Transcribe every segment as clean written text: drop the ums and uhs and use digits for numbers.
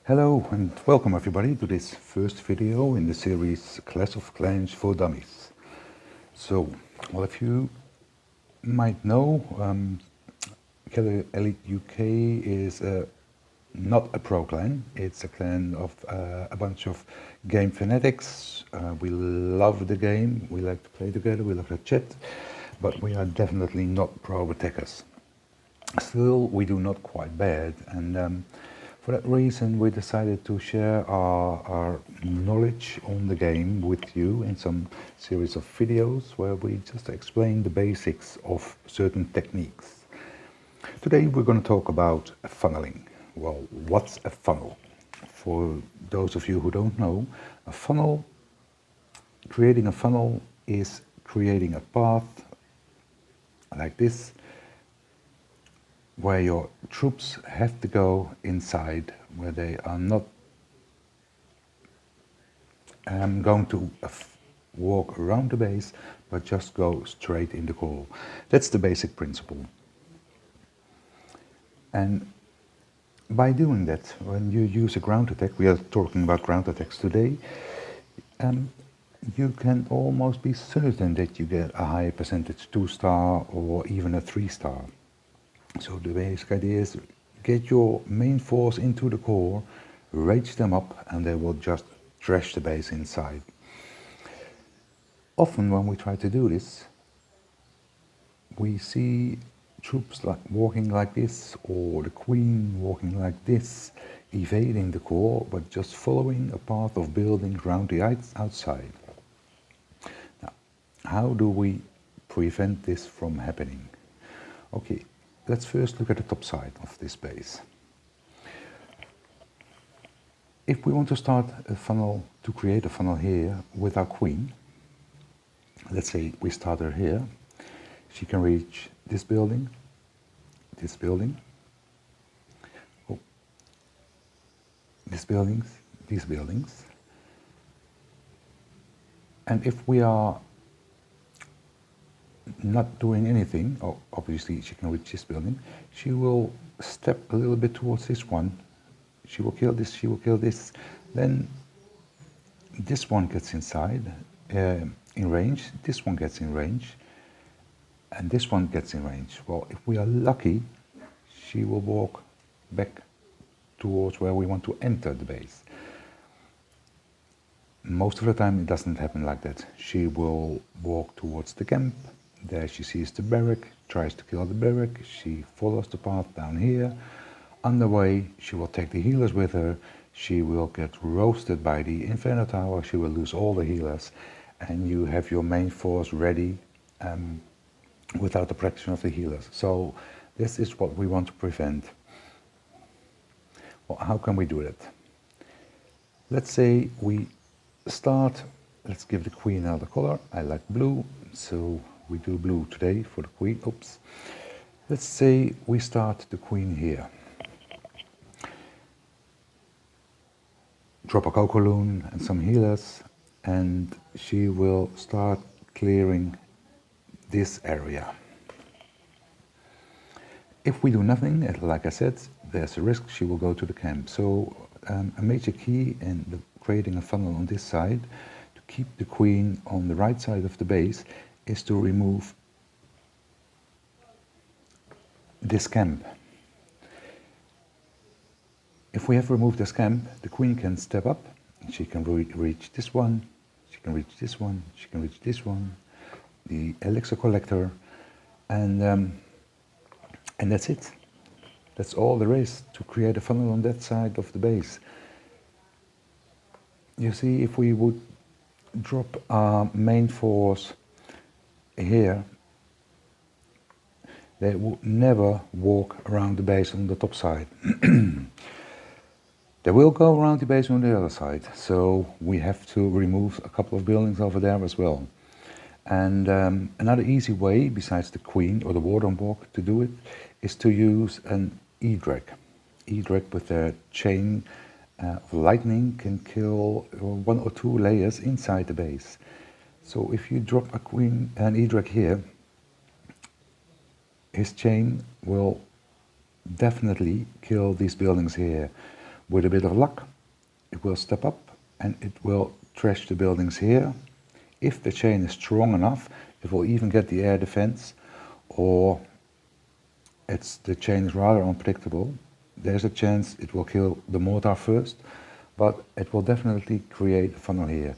Hello and welcome everybody to this first video in the series Clash of Clans for Dummies. So, well, if you might know, Killer Elite UK is not a pro clan. It's a clan of a bunch of game fanatics. We love the game, we like to play together, we love to chat, but we are definitely not pro attackers. Still, we do not quite bad, and for that reason we decided to share our knowledge on the game with you in some series of videos where we just explain the basics of certain techniques. Today we're going to talk about funneling. Well, what's a funnel? For those of you who don't know, creating a funnel is creating a path like this where your troops have to go inside, where they are not going to walk around the base, but just go straight in the core. That's the basic principle. And by doing that, when you use a ground attack, we are talking about ground attacks today, you can almost be certain that you get a high percentage 2-star or even a 3-star. So the basic idea is get your main force into the core, rage them up, and they will just trash the base inside. Often when we try to do this, we see troops walking like this, or the queen walking like this, evading the core, but just following a path of buildings around the outside. Now, how do we prevent this from happening? Okay. Let's first look at the top side of this base. If we want to start a funnel, to create a funnel here with our queen, let's say we start her here, she can reach this building, oh, these buildings, and if we are not doing anything, obviously she can reach this building, she will step a little bit towards this one, she will kill this, she will kill this, then this one gets inside, in range, this one gets in range, and this one gets in range. Well, if we are lucky, she will walk back towards where we want to enter the base. Most of the time it doesn't happen like that. She will walk towards the camp. There she sees the barrack, tries to kill the barrack, she follows the path down here. On the way, she will take the healers with her, she will get roasted by the Inferno Tower, she will lose all the healers, and you have your main force ready without the protection of the healers. So this is what we want to prevent. Well, how can we do that? Let's say we start, let's give the queen another color. I like blue, so we do blue today for the queen. Oops. Let's say we start the queen here. Drop a Cocoloon and some healers, and she will start clearing this area. If we do nothing, like I said, there's a risk she will go to the camp. So a major key in creating a funnel on this side, to keep the queen on the right side of the base, is to remove this camp. If we have removed this camp, the queen can step up, she can reach this one, she can reach this one, she can reach this one, the elixir collector, and that's it. That's all there is to create a funnel on that side of the base. You see, if we would drop our main force here, they would never walk around the base on the top side. They will go around the base on the other side, so we have to remove a couple of buildings over there as well. And another easy way, besides the queen or the warden walk, to do it is to use an E-Drag. E-Drag with a chain of lightning can kill 1 or 2 layers inside the base. So if you drop an E-Drag here, his chain will definitely kill these buildings here. With a bit of luck, it will step up and it will trash the buildings here. If the chain is strong enough, it will even get the air defense, or the chain is rather unpredictable. There's a chance it will kill the mortar first, but it will definitely create a funnel here.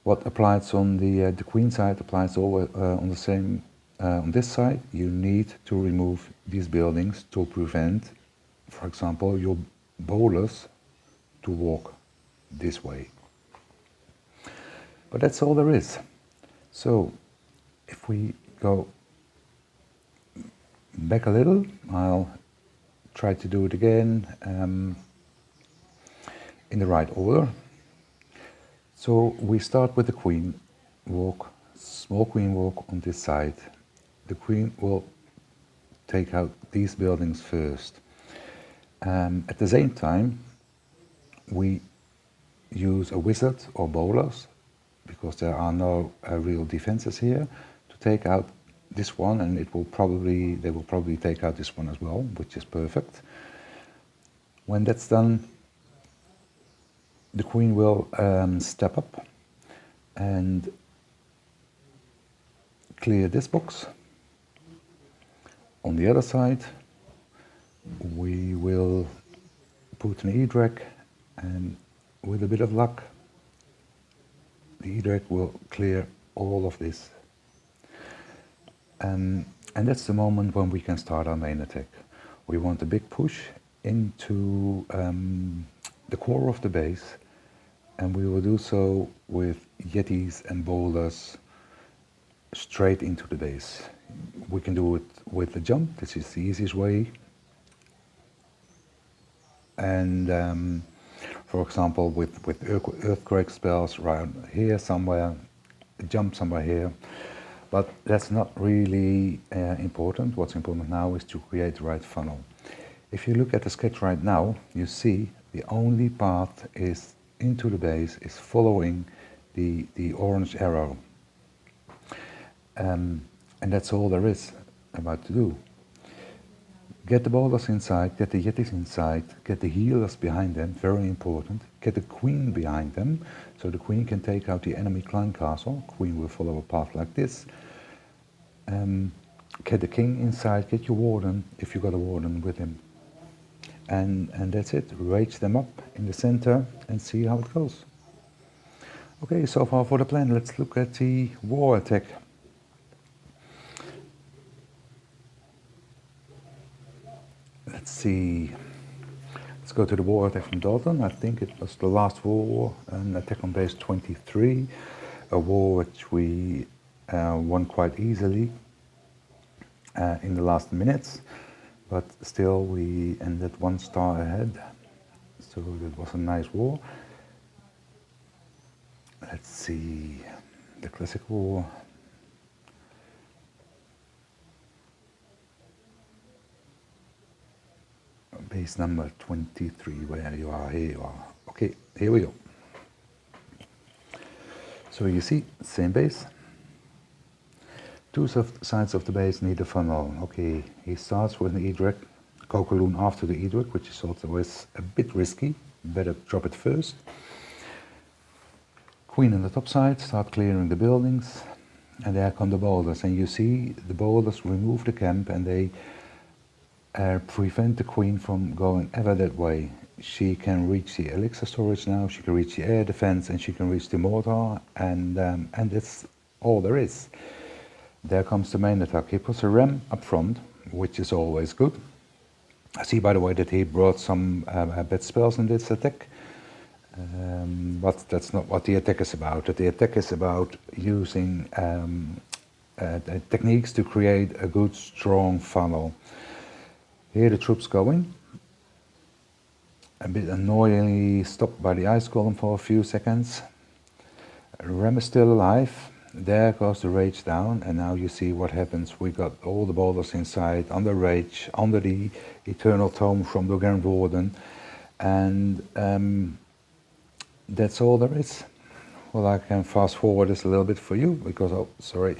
What applies on the queen side applies always on the same on this side. You need to remove these buildings to prevent, for example, your bowlers to walk this way. But that's all there is. So if we go back a little, I'll try to do it again in the right order. So we start with the queen walk, small queen walk on this side. The queen will take out these buildings first. At the same time, we use a wizard or bowlers, because there are no real defenses here, to take out this one, and they will probably take out this one as well, which is perfect. When that's done, the queen will step up and clear this box. On the other side, we will put an E-drag, and with a bit of luck, the E-drag will clear all of this. And that's the moment when we can start our main attack. We want a big push into the core of the base, and we will do so with yetis and boulders straight into the base. We can do it with the jump. This is the easiest way. And for example, with earthquake spells around here somewhere, jump somewhere here. But that's not really important. What's important now is to create the right funnel. If you look at the sketch right now, you see the only path is into the base is following the orange arrow. And that's all there is about to do. Get the boulders inside, get the yetis inside, get the healers behind them, very important. Get the queen behind them, so the queen can take out the enemy clan castle. Queen will follow a path like this. Get the king inside, get your warden, if you got a warden with him. And that's it, rage them up in the center and see how it goes. Okay, so far for the plan. Let's look at the war attack. Let's see. Let's go to the war attack from Dalton. I think it was the last war, an attack on base 23, a war which we won quite easily in the last minutes, but still we ended 1 star ahead, so it was a nice war. Let's see, the classic war. Base number 23, where you are, here you are. Okay, here we go. So you see, same base. 2 sides of the base need a funnel. Okay, he starts with an E-drag, Coco after the E-drag, which is always a bit risky. Better drop it first. Queen on the top side, start clearing the buildings, and there come the boulders. And you see the boulders remove the camp, and they prevent the queen from going ever that way. She can reach the elixir storage now, she can reach the air defense, and she can reach the mortar, and that's all there is. There comes the main attack. He puts a ram up front, which is always good. I see, by the way, that he brought some bad spells in this attack, but that's not what the attack is about. The attack is about using techniques to create a good, strong funnel. Here the troops going, a bit annoyingly stopped by the ice column for a few seconds. Ram is still alive. There goes the rage down, and now you see what happens. We got all the boulders inside, under rage, under the eternal tome from the Grand Warden, and that's all there is. Well, I can fast forward this a little bit for you, because, oh, sorry,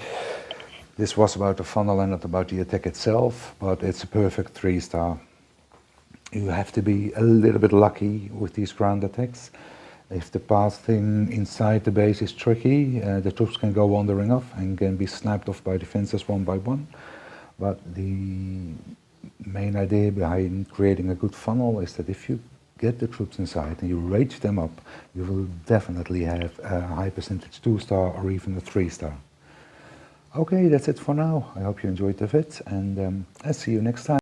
this was about the funnel and not about the attack itself, but it's a perfect 3 star. You have to be a little bit lucky with these ground attacks. If the pathing inside the base is tricky, the troops can go wandering off and can be sniped off by defenses one by one. But the main idea behind creating a good funnel is that if you get the troops inside and you rage them up, you will definitely have a high percentage 2-star or even a 3-star. Okay, that's it for now. I hope you enjoyed the vid, and I'll see you next time.